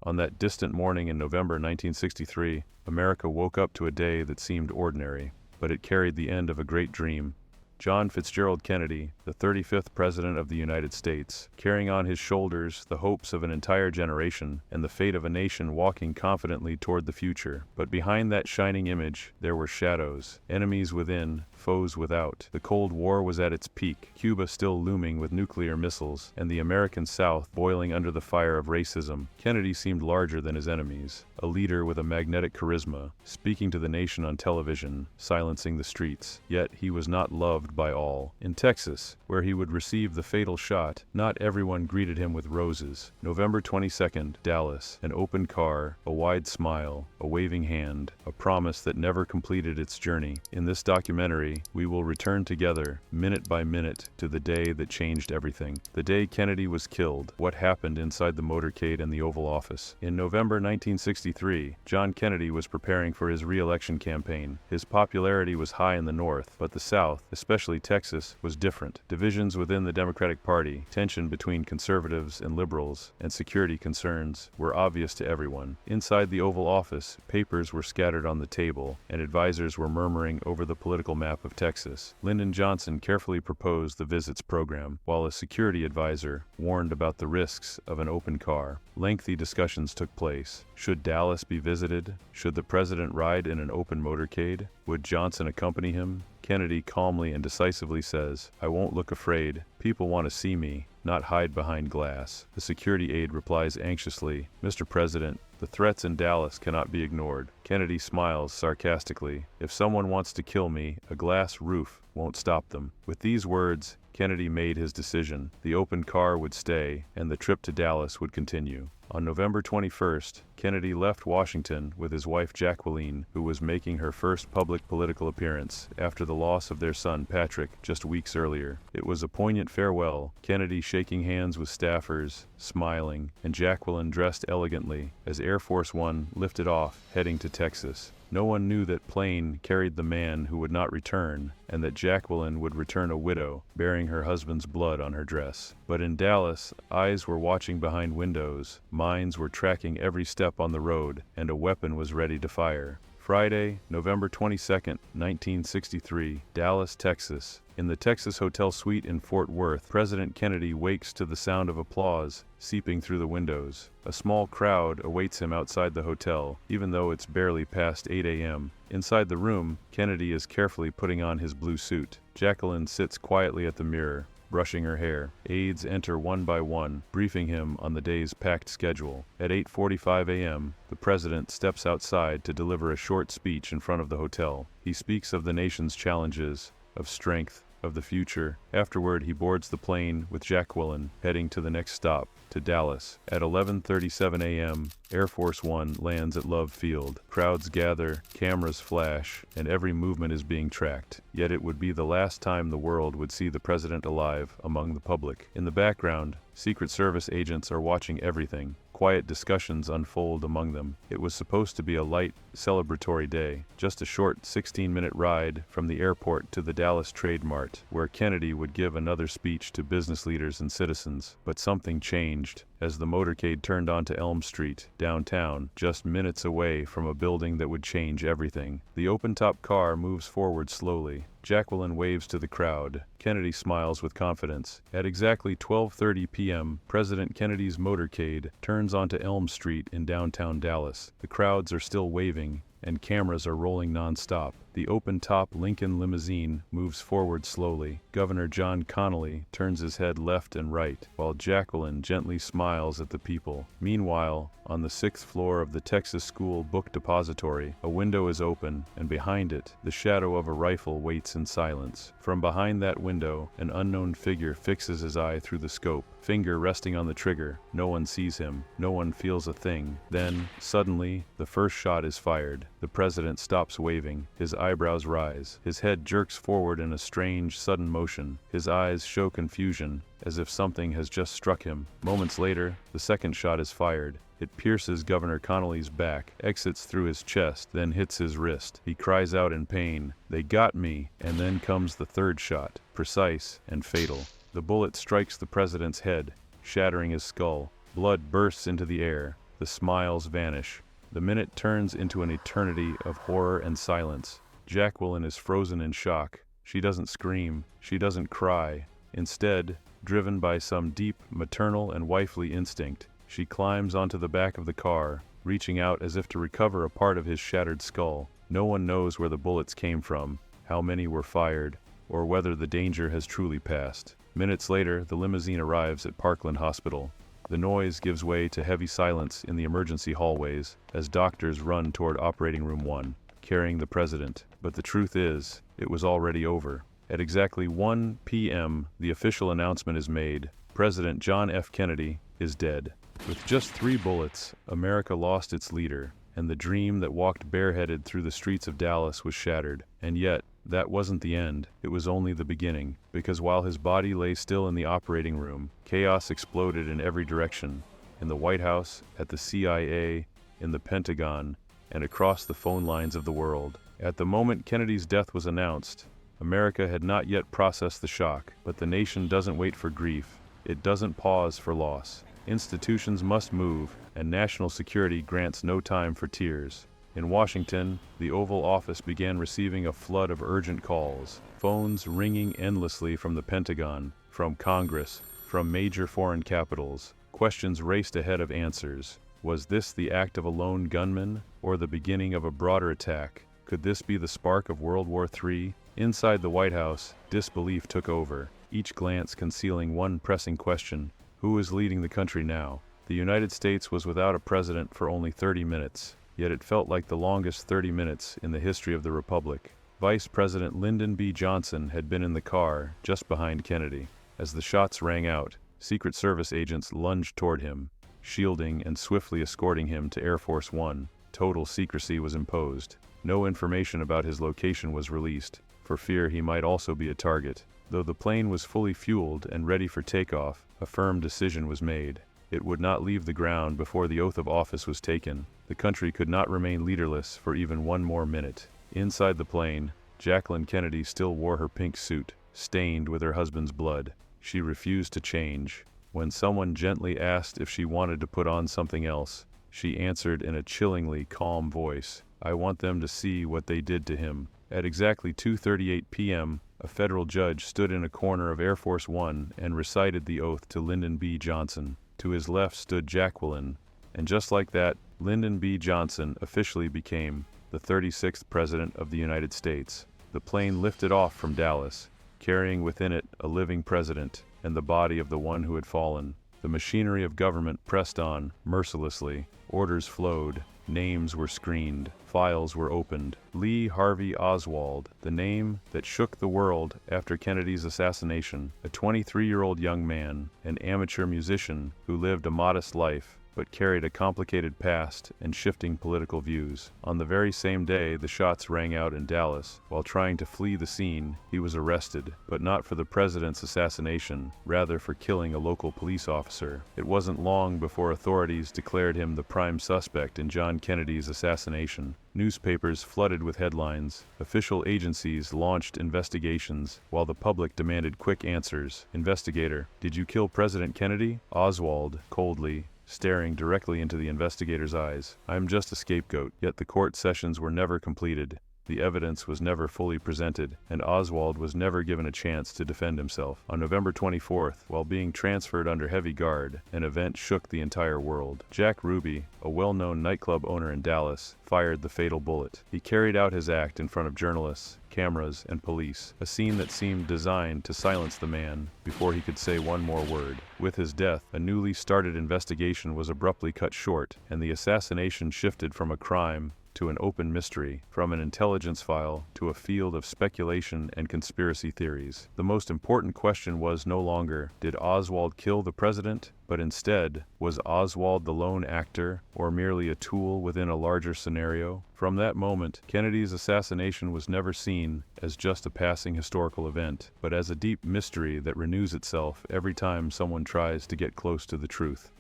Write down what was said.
On that distant morning in November 1963, America woke up to a day that seemed ordinary, but it carried the end of a great dream. John Fitzgerald Kennedy, the 35th President of the United States, carrying on his shoulders the hopes of an entire generation and the fate of a nation walking confidently toward the future. But behind that shining image, there were shadows, enemies within, foes without. The Cold War was at its peak, Cuba still looming with nuclear missiles, and the American South boiling under the fire of racism. Kennedy seemed larger than his enemies, a leader with a magnetic charisma, speaking to the nation on television, silencing the streets. Yet he was not loved by all. In Texas, where he would receive the fatal shot, not everyone greeted him with roses. November 22nd, Dallas, an open car, a wide smile, a waving hand, a promise that never completed its journey. In this documentary, we will return together, minute by minute, to the day that changed everything. The day Kennedy was killed, what happened inside the motorcade and the Oval Office. In November 1963, John Kennedy was preparing for his re-election campaign. His popularity was high in the North, but the South, especially Texas, was different. Divisions within the Democratic Party, tension between conservatives and liberals, and security concerns were obvious to everyone. Inside the Oval Office, papers were scattered on the table, and advisors were murmuring over the political map of Texas. Lyndon Johnson carefully proposed the visits program, while a security advisor warned about the risks of an open car. Lengthy discussions took place. Should Dallas be visited? Should the president ride in an open motorcade? Would Johnson accompany him? Kennedy calmly and decisively says, "I won't look afraid. People want to see me, not hide behind glass." The security aide replies anxiously, "Mr. President, the threats in Dallas cannot be ignored." Kennedy smiles sarcastically. "If someone wants to kill me, a glass roof won't stop them." With these words, Kennedy made his decision. The open car would stay, and the trip to Dallas would continue. On November 21st, Kennedy left Washington with his wife Jacqueline, who was making her first public political appearance after the loss of their son Patrick just weeks earlier. It was a poignant farewell, Kennedy shaking hands with staffers, smiling, and Jacqueline dressed elegantly as Air Force One lifted off, heading to Texas. No one knew that plane carried the man who would not return, and that Jacqueline would return a widow, bearing her husband's blood on her dress. But in Dallas, eyes were watching behind windows, minds were tracking every step on the road, and a weapon was ready to fire. Friday, November 22nd, 1963, Dallas, Texas. In the Texas Hotel suite in Fort Worth, President Kennedy wakes to the sound of applause seeping through the windows. A small crowd awaits him outside the hotel, even though it's barely past 8 a.m. Inside the room, Kennedy is carefully putting on his blue suit. Jacqueline sits quietly at the mirror, brushing her hair. Aides enter one by one, briefing him on the day's packed schedule. At 8:45 a.m., the president steps outside to deliver a short speech in front of the hotel. He speaks of the nation's challenges, of strength, of the future. Afterward, he boards the plane with Jacqueline, heading to the next stop, to Dallas. At 11:37 a.m., Air Force One lands at Love Field. Crowds gather, cameras flash, and every movement is being tracked. Yet it would be the last time the world would see the president alive among the public. In the background, Secret Service agents are watching everything. Quiet discussions unfold among them. It was supposed to be a light, celebratory day, just a short 16-minute ride from the airport to the Dallas Trade Mart, where Kennedy would give another speech to business leaders and citizens. But something changed as the motorcade turned onto Elm Street, downtown, just minutes away from a building that would change everything. The open-top car moves forward slowly. Jacqueline waves to the crowd. Kennedy smiles with confidence. At exactly 12:30 p.m., President Kennedy's motorcade turns onto Elm Street in downtown Dallas. The crowds are still waving, and cameras are rolling non-stop. The open-top Lincoln limousine moves forward slowly. Governor John Connally turns his head left and right, while Jacqueline gently smiles at the people. Meanwhile, on the 6th floor of the Texas School Book Depository, a window is open, and behind it, the shadow of a rifle waits in silence. From behind that window, an unknown figure fixes his eye through the scope, finger resting on the trigger. No one sees him. No one feels a thing. Then, suddenly, the first shot is fired. The president stops waving. His eyebrows rise. His head jerks forward in a strange, sudden motion. His eyes show confusion, as if something has just struck him. Moments later, the second shot is fired. It pierces Governor Connally's back, exits through his chest, then hits his wrist. He cries out in pain, "They got me!" And then comes the third shot, precise and fatal. The bullet strikes the president's head, shattering his skull. Blood bursts into the air. The smiles vanish. The minute turns into an eternity of horror and silence. Jacqueline is frozen in shock. She doesn't scream. She doesn't cry. Instead, driven by some deep maternal and wifely instinct, she climbs onto the back of the car, reaching out as if to recover a part of his shattered skull. No one knows where the bullets came from, how many were fired, or whether the danger has truly passed. Minutes later, the limousine arrives at Parkland Hospital. The noise gives way to heavy silence in the emergency hallways as doctors run toward Operating Room 1, carrying the president. But the truth is, it was already over. At exactly 1 p.m., the official announcement is made. President John F. Kennedy is dead. With just 3 bullets, America lost its leader, and the dream that walked bareheaded through the streets of Dallas was shattered. And yet, that wasn't the end. It was only the beginning, because while his body lay still in the operating room, chaos exploded in every direction. In the White House, at the CIA, in the Pentagon, and across the phone lines of the world. At the moment Kennedy's death was announced, America had not yet processed the shock, but the nation doesn't wait for grief. It doesn't pause for loss. Institutions must move, and national security grants no time for tears. In Washington, the Oval Office began receiving a flood of urgent calls, phones ringing endlessly from the Pentagon, from Congress, from major foreign capitals. Questions raced ahead of answers. Was this the act of a lone gunman, or the beginning of a broader attack? Could this be the spark of World War III? Inside the White House, disbelief took over, each glance concealing one pressing question: who is leading the country now? The United States was without a president for only 30 minutes, yet it felt like the longest 30 minutes in the history of the Republic. Vice President Lyndon B. Johnson had been in the car, just behind Kennedy. As the shots rang out, Secret Service agents lunged toward him, shielding and swiftly escorting him to Air Force One. Total secrecy was imposed. No information about his location was released, for fear he might also be a target. Though the plane was fully fueled and ready for takeoff, a firm decision was made. It would not leave the ground before the oath of office was taken. The country could not remain leaderless for even one more minute. Inside the plane, Jacqueline Kennedy still wore her pink suit, stained with her husband's blood. She refused to change. When someone gently asked if she wanted to put on something else, she answered in a chillingly calm voice, "I want them to see what they did to him." At exactly 2:38 p.m., a federal judge stood in a corner of Air Force One and recited the oath to Lyndon B. Johnson. To his left stood Jacqueline, and just like that, Lyndon B. Johnson officially became the 36th President of the United States. The plane lifted off from Dallas, carrying within it a living president and the body of the one who had fallen. The machinery of government pressed on, mercilessly. Orders flowed. Names were screened. Files were opened. Lee Harvey Oswald, the name that shook the world after Kennedy's assassination, a 23-year-old young man, an amateur musician who lived a modest life, but carried a complicated past and shifting political views. On the very same day the shots rang out in Dallas, while trying to flee the scene, he was arrested, but not for the president's assassination, rather for killing a local police officer. It wasn't long before authorities declared him the prime suspect in John Kennedy's assassination. Newspapers flooded with headlines. Official agencies launched investigations, while the public demanded quick answers. Investigator: did you kill President Kennedy? Oswald, coldly, staring directly into the investigator's eyes: "I'm just a scapegoat." Yet the court sessions were never completed. The evidence was never fully presented, and Oswald was never given a chance to defend himself. On November 24th, while being transferred under heavy guard, an event shook the entire world. Jack Ruby, a well-known nightclub owner in Dallas, fired the fatal bullet. He carried out his act in front of journalists, cameras, and police, a scene that seemed designed to silence the man before he could say one more word. With his death, a newly started investigation was abruptly cut short, and the assassination shifted from a crime to an open mystery, from an intelligence file to a field of speculation and conspiracy theories. The most important question was no longer, did Oswald kill the president? But instead, was Oswald the lone actor, or merely a tool within a larger scenario? From that moment, Kennedy's assassination was never seen as just a passing historical event, but as a deep mystery that renews itself every time someone tries to get close to the truth.